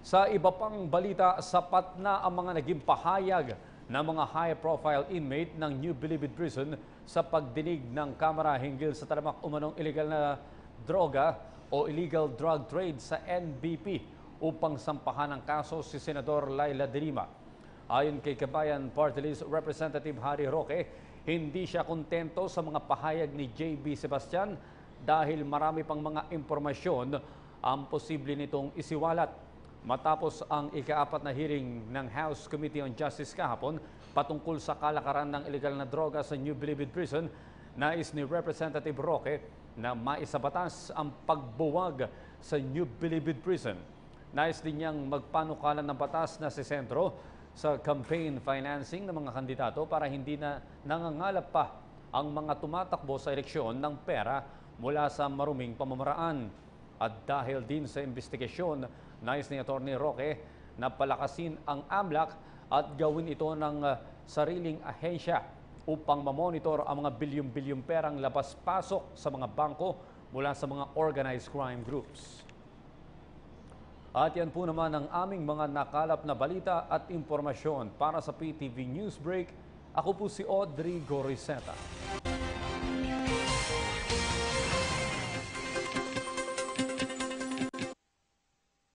Sa iba pang balita, sapat na ang mga naging pahayag ng mga high-profile inmate ng New Bilibid Prison sa pagdinig ng Kamara hinggil sa talamak umanong illegal na droga o illegal drug trade sa NBP upang sampahan ng kaso si Senador Laila de Lima. Ayon kay Kabayan Party List Representative Harry Roque, hindi siya kontento sa mga pahayag ni JB Sebastian dahil marami pang mga impormasyon ang posible nitong isiwalat. Matapos ang ika-4 na hearing ng House Committee on Justice kahapon patungkol sa kalakaran ng illegal na droga sa New Bilibid Prison, nais ni Representative Roque na maisabatas ang pagbuwag sa New Bilibid Prison. Nais din niyang magpanukalan ng batas na si sentro sa campaign financing ng mga kandidato para hindi na nangangalap pa ang mga tumatakbo sa eleksyon ng pera mula sa maruming pamamaraan. At dahil din sa investigasyon, nais ni Atty. Roque na palakasin ang AMLAC at gawin ito ng sariling ahensya upang mamonitor ang mga bilyong-bilyong perang labas-pasok sa mga bangko mula sa mga organized crime groups. At yan po naman ang aming mga nakalap na balita at impormasyon para sa PTV Newsbreak. Ako po si Audrey Goriseta.